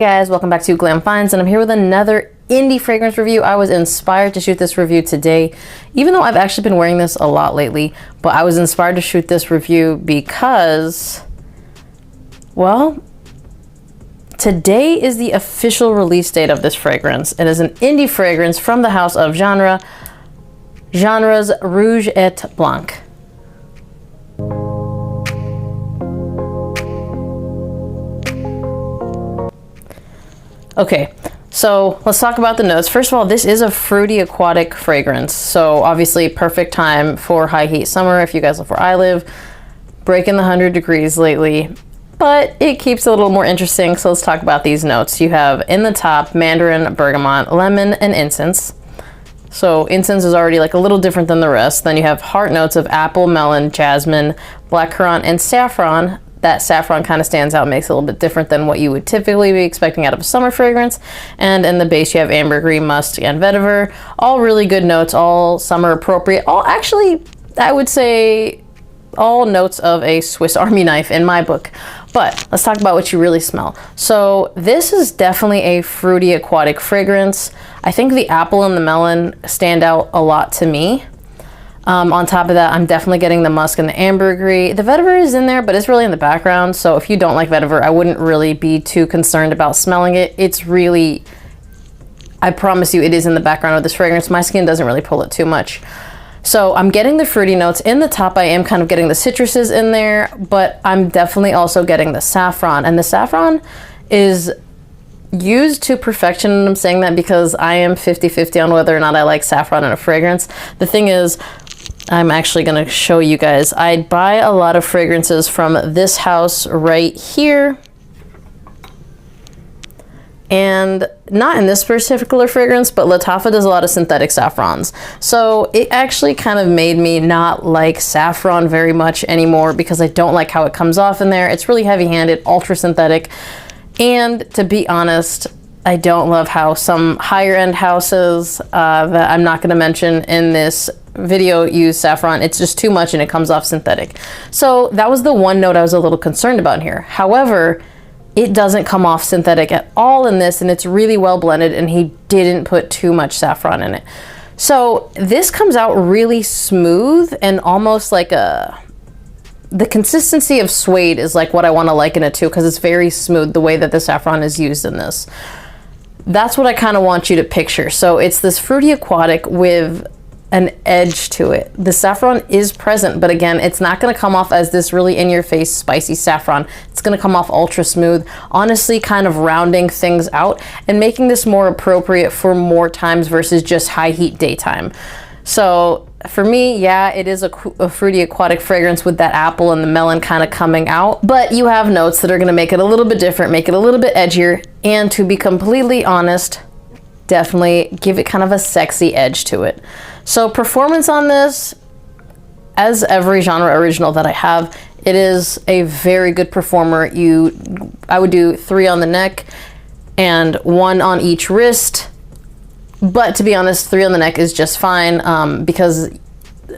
Guys, welcome back to Glam Finds, and I'm here with another indie fragrance review. I was inspired to shoot this review today, even though I've actually been wearing this a lot lately, but I was inspired to shoot this review because, well, today is the official release date of this fragrance. It is an indie fragrance from the house of genre's Rouge et Blanc. Okay, so let's talk about the notes. First of all, this is a fruity aquatic fragrance, so obviously perfect time for high heat summer if you guys live where I live. Breaking the 100 degrees lately, but it keeps it a little more interesting, so let's talk about these notes. You have in the top mandarin, bergamot, lemon, and incense. So incense is already like a little different than the rest. Then you have heart notes of apple, melon, jasmine, blackcurrant, and saffron. That saffron kind of stands out, makes it a little bit different than what you would typically be expecting out of a summer fragrance. And in the base you have ambergris, musk, and vetiver. All really good notes, all summer appropriate. All actually, I would say, all notes of a Swiss Army knife in my book. But let's talk about what you really smell. So this is definitely a fruity aquatic fragrance. I think the apple and the melon stand out a lot to me. On top of that, I'm definitely getting the musk and the ambergris. The vetiver is in there, but it's really in the background. So if you don't like vetiver, I wouldn't really be too concerned about smelling it. It's really, I promise you, it is in the background of this fragrance. My skin doesn't really pull it too much. So I'm getting the fruity notes. In the top, I am kind of getting the citruses in there, but I'm definitely also getting the saffron. And the saffron is used to perfection, and I'm saying that because I am 50-50 on whether or not I like saffron in a fragrance. The thing is, I'm actually going to show you guys. I buy a lot of fragrances from this house right here. And not in this particular fragrance, but Lattafa does a lot of synthetic saffrons. So it actually kind of made me not like saffron very much anymore because I don't like how it comes off in there. It's really heavy-handed, ultra synthetic. And to be honest, I don't love how some higher end houses that I'm not going to mention in this video use saffron. It's just too much and it comes off synthetic. So that was the one note I was a little concerned about here. However, it doesn't come off synthetic at all in this, and it's really well blended, and he didn't put too much saffron in it. So this comes out really smooth and almost like the consistency of suede is like what I want to liken it to, because it's very smooth the way that the saffron is used in this. That's what I kind of want you to picture. So it's this fruity aquatic with an edge to it. The saffron is present, but again, it's not going to come off as this really in-your-face spicy saffron. It's going to come off ultra smooth, honestly kind of rounding things out and making this more appropriate for more times versus just high heat daytime. So for me, yeah, it is a fruity aquatic fragrance with that apple and the melon kind of coming out, but you have notes that are going to make it a little bit different, make it a little bit edgier, and to be completely honest, definitely give it kind of a sexy edge to it. So performance on this, as every genre original that I have, it is a very good performer. I would do 3 on the neck and 1 on each wrist. But to be honest, 3 on the neck is just fine because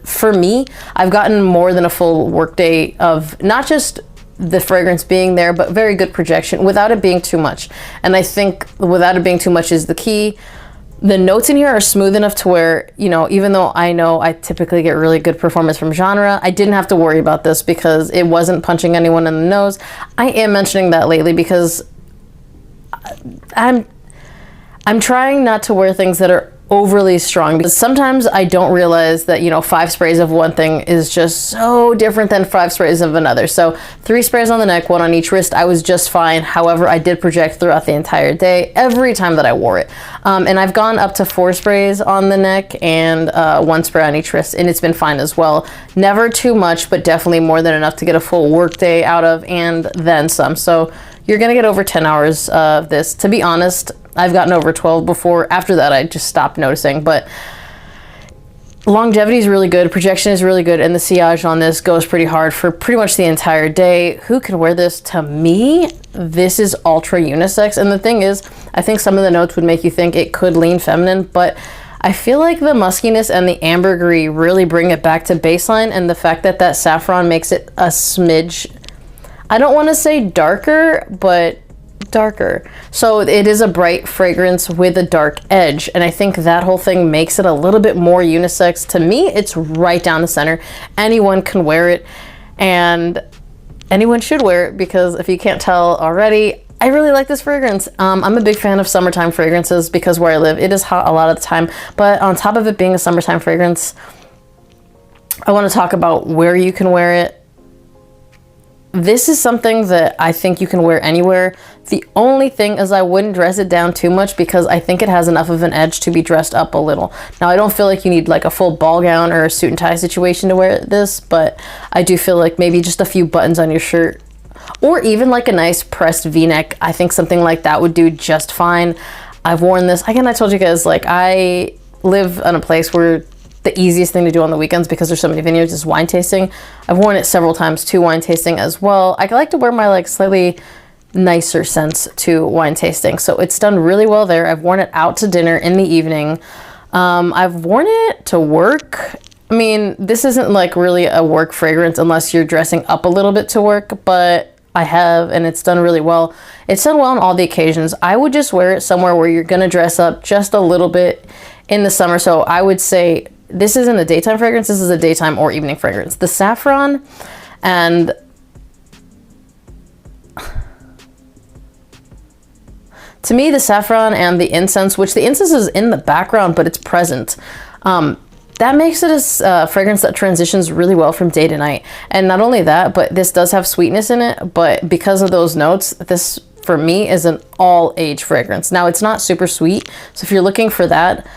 for me, I've gotten more than a full workday of not just the fragrance being there, but very good projection without it being too much. And I think without it being too much is the key. The notes in here are smooth enough to where, you know, even though I know I typically get really good performance from genre, I didn't have to worry about this because it wasn't punching anyone in the nose. I am mentioning that lately because I'm trying not to wear things that are overly strong, because sometimes I don't realize that, you know, 5 sprays of one thing is just so different than 5 sprays of another. So 3 sprays on the neck, 1 on each wrist, I was just fine. However, I did project throughout the entire day, every time that I wore it. And I've gone up to 4 sprays on the neck and 1 spray on each wrist, and it's been fine as well. Never too much, but definitely more than enough to get a full work day out of, and then some. So you're gonna get over 10 hours of this. To be honest, I've gotten over 12 before. After that, I just stopped noticing, but longevity is really good, projection is really good, and the sillage on this goes pretty hard for pretty much the entire day. Who can wear this? To me, this is ultra unisex, and the thing is, I think some of the notes would make you think it could lean feminine, but I feel like the muskiness and the ambergris really bring it back to baseline, and the fact that that saffron makes it a smidge, I don't want to say darker, but darker. So it is a bright fragrance with a dark edge, and I think that whole thing makes it a little bit more unisex. To me, it's right down the center. Anyone can wear it, and anyone should wear it, because if you can't tell already, I really like this fragrance. I'm a big fan of summertime fragrances because where I live, it is hot a lot of the time. But on top of it being a summertime fragrance, I want to talk about where you can wear it. This is something that I think you can wear anywhere. The only thing is I wouldn't dress it down too much because I think it has enough of an edge to be dressed up a little. Now, I don't feel like you need like a full ball gown or a suit and tie situation to wear this, but I do feel like maybe just a few buttons on your shirt, or even like a nice pressed v-neck. I think something like that would do just fine. I've worn this. Again, I told you guys, like, I live in a place where the easiest thing to do on the weekends, because there's so many vineyards, is wine tasting. I've worn it several times to wine tasting as well. I like to wear my like slightly nicer scents to wine tasting, so it's done really well there. I've worn it out to dinner in the evening. I've worn it to work. I mean, this isn't like really a work fragrance unless you're dressing up a little bit to work, but I have, and it's done really well. It's done well on all the occasions. I would just wear it somewhere where you're gonna dress up just a little bit in the summer. So I would say this isn't a daytime fragrance, this is a daytime or evening fragrance. The saffron and to me, the saffron and the incense, which the incense is in the background, but it's present. That makes it a fragrance that transitions really well from day to night. And not only that, but this does have sweetness in it, but because of those notes, this for me is an all age fragrance. Now, it's not super sweet, so if you're looking for that,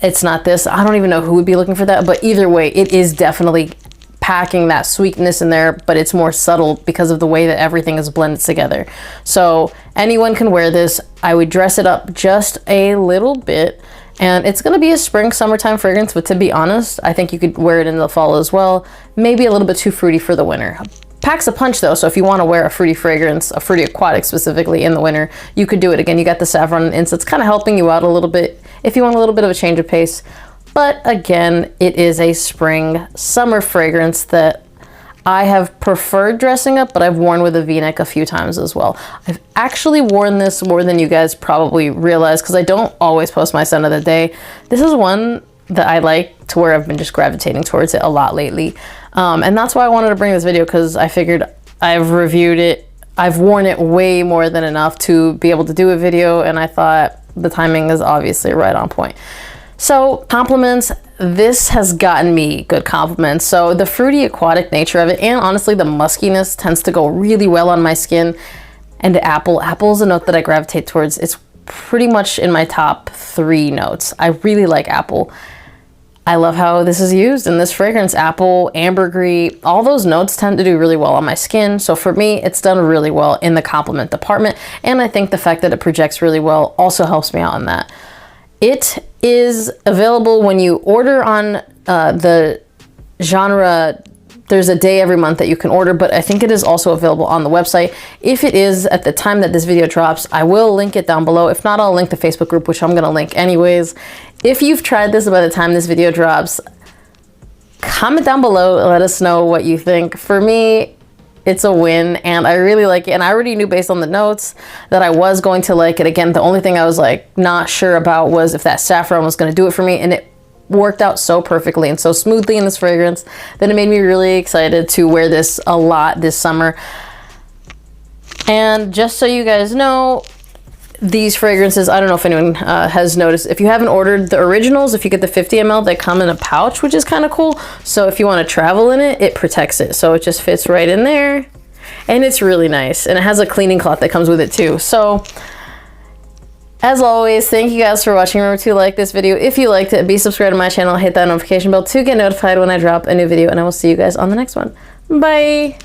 it's not this. I don't even know who would be looking for that, but either way, it is definitely packing that sweetness in there, but it's more subtle because of the way that everything is blended together. So anyone can wear this. I would dress it up just a little bit, and it's gonna be a spring, summertime fragrance, but to be honest, I think you could wear it in the fall as well. Maybe a little bit too fruity for the winter. Packs a punch though, so if you wanna wear a fruity fragrance, a fruity aquatic specifically in the winter, you could do it. Again, you got the saffron and incense kind of helping you out a little bit if you want a little bit of a change of pace. But again, it is a spring, summer fragrance that I have preferred dressing up, but I've worn with a v-neck a few times as well. I've actually worn this more than you guys probably realize because I don't always post my scent of the day. This is one that I like to where I've been just gravitating towards it a lot lately. And that's why I wanted to bring this video, because I figured I've reviewed it. I've worn it way more than enough to be able to do a video, and I thought the timing is obviously right on point. So compliments, this has gotten me good compliments. So the fruity aquatic nature of it, and honestly the muskiness, tends to go really well on my skin. And apple is a note that I gravitate towards. It's pretty much in my top 3 notes. I really like apple. I love how this is used in this fragrance. Apple, ambergris, all those notes tend to do really well on my skin. So for me, it's done really well in the compliment department. And I think the fact that it projects really well also helps me out on that. It is available when you order on the genre. There's a day every month that you can order, but I think it is also available on the website. If it is at the time that this video drops, I will link it down below. If not, I'll link the Facebook group, which I'm gonna link anyways. If you've tried this by the time this video drops, comment down below, let us know what you think. For me, it's a win, and I really like it. And I already knew based on the notes that I was going to like it. Again, the only thing I was like not sure about was if that saffron was gonna do it for me, and it worked out so perfectly and so smoothly in this fragrance that it made me really excited to wear this a lot this summer. And just so you guys know, these fragrances, I don't know if anyone has noticed, if you haven't ordered the originals, if you get the 50 ml, they come in a pouch, which is kind of cool. So if you want to travel in it, it protects it. So it just fits right in there, and it's really nice. And it has a cleaning cloth that comes with it too. So as always, thank you guys for watching. Remember to like this video if you liked it. Be subscribed to my channel. Hit that notification bell to get notified when I drop a new video. And I will see you guys on the next one. Bye.